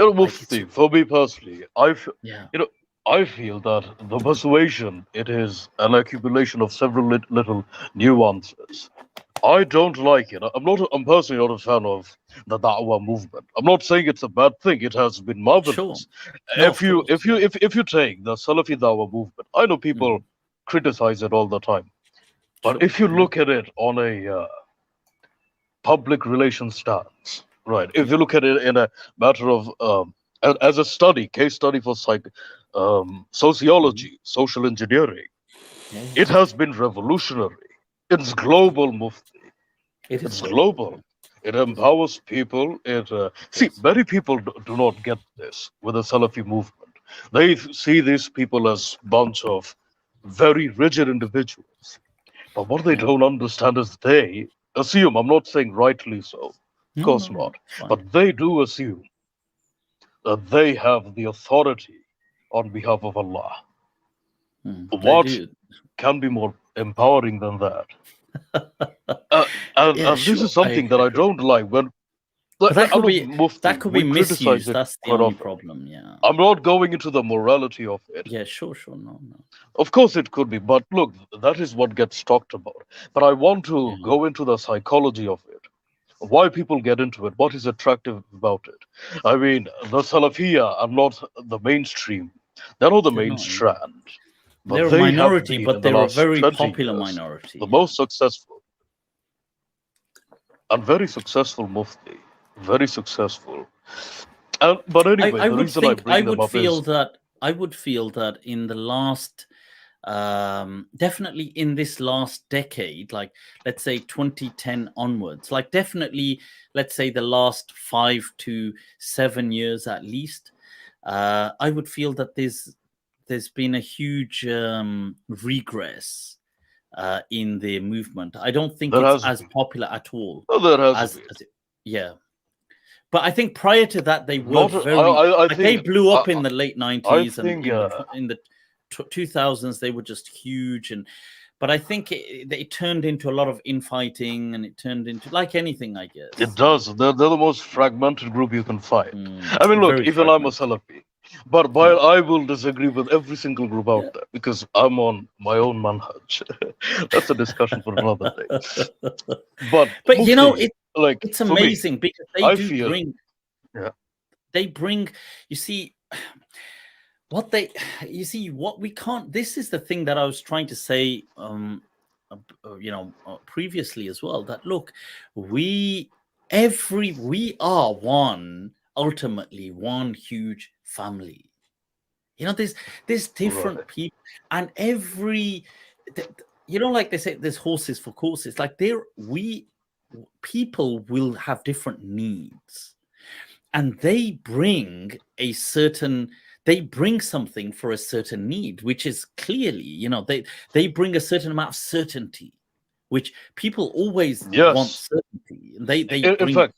Like it's Mufti, for me personally, yeah, you know, I feel that the persuasion, it is an accumulation of several little nuances. I don't like it. I'm personally not a fan of the Da'wah movement. I'm not saying it's a bad thing. It has been sure. marvelous. No, of course, yeah. If you take the Salafi Da'wah movement, I know people Mhm. criticize it all the time. But Sure. if you Yeah. look at it on a public relations stance, right? If you Yeah. look at it in a matter of as a study, case study for Mhm. sociology, social engineering, Yeah. it Yeah. has been revolutionary. It's global, Mufti. It is It's global. global. Yeah. It It is global. empowers people. It see Yes. many people do not get this with the Salafi movement. They see these people as bunch of very rigid individuals. But what they Yeah. don't understand is they assume. I'm not saying rightly so, of No. course No. No. not. It's fine. But they do assume that they have the authority on behalf of Allah. They What do. can be more empowering than that? Uh, Yeah. and this Sure. is I something that I agree. don't like when But that and could look, be Mufti, we criticize misused. it That's the quite only often. problem. Yeah. I'm not going into the morality of it. Yeah. Sure. Sure. No. No. Of course, it could be, but look, that is what gets talked about. But I want to Yeah. go into the psychology of it. Why people get into it? What is attractive about it? I mean, the Salafiyah are not the mainstream. They're not the They're main not. Yeah. strand, but They're a they have minority, been but in the they're a last very 20 popular years minority. the Yeah. most successful and very successful Mufti. Very successful. But anyway, I the would reason I think I bring them would up feel is that in the last definitely in this last decade, like let's say 2010 onwards, like definitely let's say the last 5 to 7 years at least, I would feel that there's been a huge regress in the movement. I don't think there it's has as been. popular at all Oh, there has been. as it, yeah. But I think prior to that, they were Not. very I like they think. blew up in the late I '90s and think. in the 2000s. They were just huge, and but I think it turned into a lot of infighting, and it turned into like anything, I It guess. does. They're the most fragmented group you can find. I mean, look, Very even I'm a fragmented. Salafi, but Yeah, while I will disagree with every single group out yeah. there because I'm on my own manhaj. That's a discussion for another day. But But Mufti, like it's for me, amazing because I feel. Yeah. they bring. You see, what they you see what we can't. This is the thing that I was trying to say. Previously as well. That look, we we are one ultimately one huge family. There's different Right. people, and like they say, there's horses for courses. Like there, we people will have different needs, and they bring something for a certain need, which is clearly, they bring a certain amount of certainty, which people always want Yes. certainty, and they In bring fact,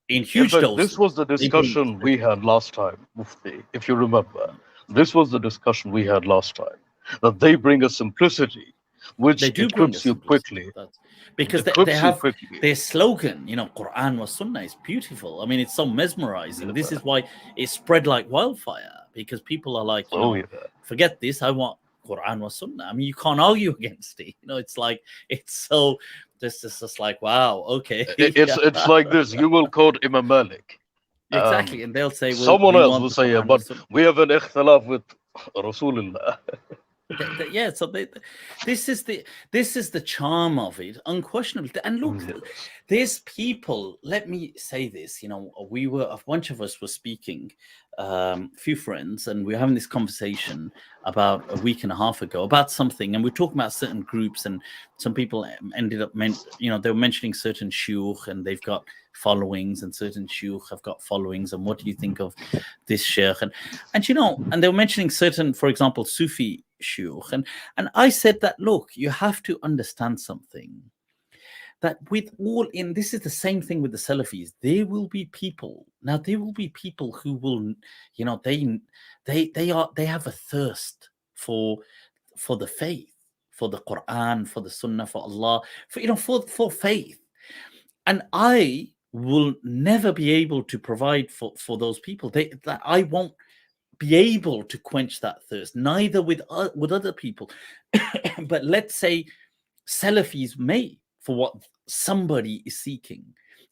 in huge this doses. was the They bring discussion we certainty. had last time, Mufti. If you remember, this was the discussion we had last time. That they bring a simplicity They which do bring a equips you simplicity. quickly. That's It because they equips you have quickly. their slogan, Quran was Sunnah is beautiful. I mean, it's so mesmerizing. This is why it spread like wildfire, because people are like, Oh yeah. forget this. I want Quran was Sunnah. I mean, you can't argue against it. It's like, it's so, this is just like, wow, okay. Yeah, It's like this. You will quote Imam Malik. exactly. And they'll say, well, Someone we else want will the say, yeah, Quran but was Sunnah. we have an ikhtilaf with Rasulullah. Yeah, so this is the charm of it, unquestionably. And look, Yes. there's people. Let me say this. A bunch of us were speaking, a few friends, and we were having this conversation about a week and a half ago about something, and we are talking about certain groups, and some people ended up they were mentioning certain shuyukh, and they've got followings, and certain shuyukh have got followings, and what do you think of this sheikh? And they were mentioning certain, for example, Sufi shuyukh, and I said that, look, you have to understand something, that with all in this is the same thing with the Salafis. There will be people who will, they have a thirst for the faith, for the Quran, for the Sunnah, for Allah, for faith. And I will never be able to provide for those people. That I won't be able to quench that thirst, neither with other people. But let's say Salafis may, for what somebody is seeking,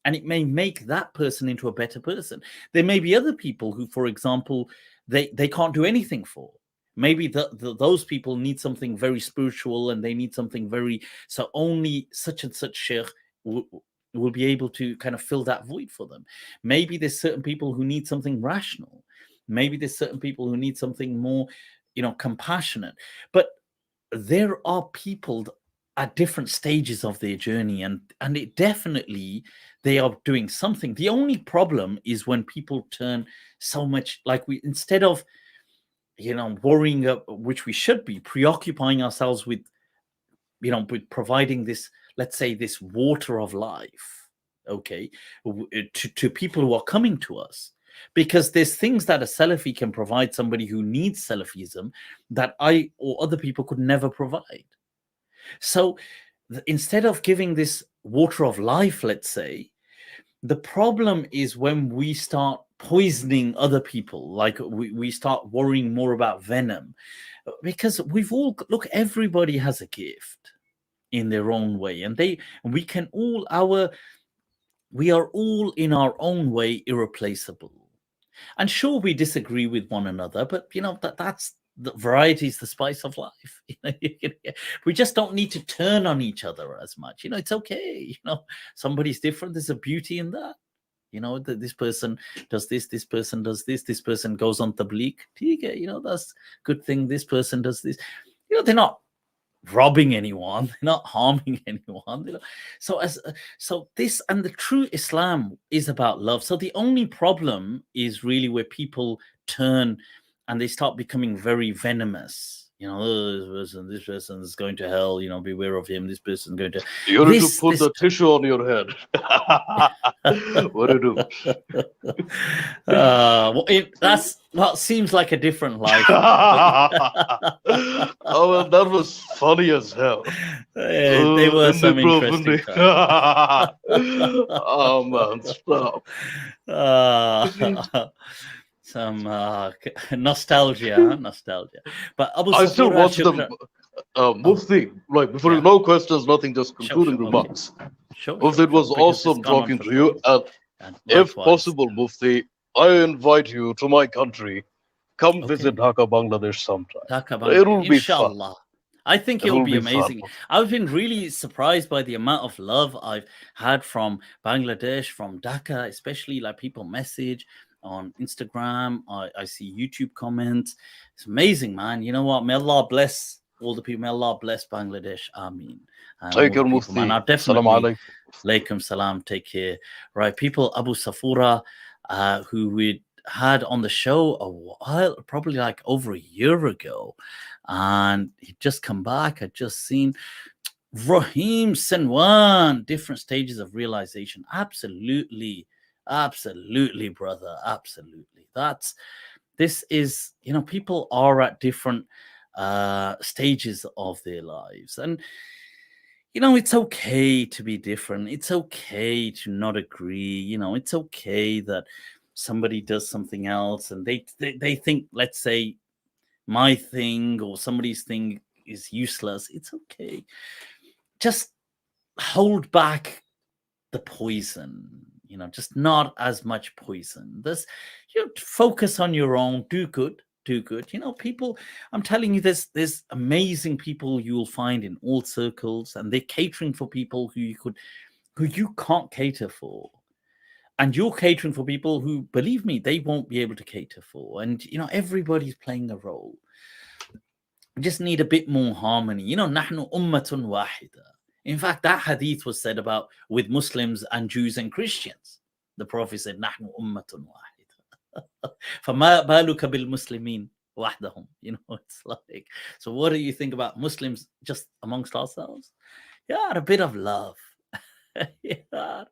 and it may make that person into a better person. There may be other people who, for example, they can't do anything for. Maybe those people need something very spiritual, and they need something very, so only such and such sheikh will be able to kind of fill that void for them. Maybe there's certain people who need something rational. Maybe there's certain people who need something more, compassionate. But there are people at different stages of their journey, and it definitely, they are doing something. The only problem is when people turn so much, like, instead of worrying, which we should be preoccupying ourselves with, with providing this, let's say, this water of life, okay, to people who are coming to us. Because there's things that a Salafi can provide somebody who needs Salafism that I or other people could never provide. So instead of giving this water of life, let's say, the problem is when we start poisoning other people, like we start worrying more about venom, because everybody has a gift in their own way, and we are all in our own way irreplaceable. And sure, we disagree with one another, but that's the variety is the spice of life. We just don't need to turn on each other as much. It's okay. Somebody's different. There's a beauty in that. That this person does this person does this person goes on tabligh. That's good thing. This person does this. They're not robbing anyone, they're not harming anyone. So this, and the true Islam is about love. So the only problem is really where people turn and they start becoming very venomous. Oh, this person is going to hell, beware of him, this person is going to. You need to put the tissue on your head. What do you do? That's what seems like a different life. Oh, well, that was funny as hell. They were some interesting times. Oh man, stop. Some nostalgia. But Abu I still Safoura, watch them. Mufti, like, before, no questions, nothing, just concluding remarks. Mufti, it was awesome talking to you. And if possible, Mufti, I invite you to my country. Come visit Dhaka, Bangladesh sometime. It will be fun. I think it will be amazing. I've been really surprised by the amount of love I've had from Bangladesh, from Dhaka, especially, like, people message on Instagram. I see YouTube comments. It's amazing, man. You know what? May Allah bless all the people. May Allah bless Bangladesh. Ameen. Take care, Mufti. Definitely. Alaikum salam. Take care. Right, people. Abu Safoura, who we had on the show a while, probably like over a year ago, and he'd just come back. I'd just seen Raheem Senwan, different stages of realization. Absolutely, brother. Absolutely. This is, people are at different stages of their lives. And, it's okay to be different. It's okay to not agree. It's okay that somebody does something else and they think, let's say, my thing or somebody's thing is useless. It's okay. Just hold back the poison, just not as much poison. Focus on your own, do good. People, I'm telling you, there's amazing people you'll find in all circles, and they're catering for people who you can't cater for. And you're catering for people who, believe me, they won't be able to cater for. And, everybody's playing a role. We just need a bit more harmony. Nahnu ummatun wahida. In fact, that hadith was said about with Muslims and Jews and Christians. The Prophet said, Nahnu ummatun wahida. فَمَا بَالُكَ بِالْمُسْلِمِينَ وَحْدَهُم. It's like, so what do you think about Muslims just amongst ourselves? Yeah, a bit of love. Yeah.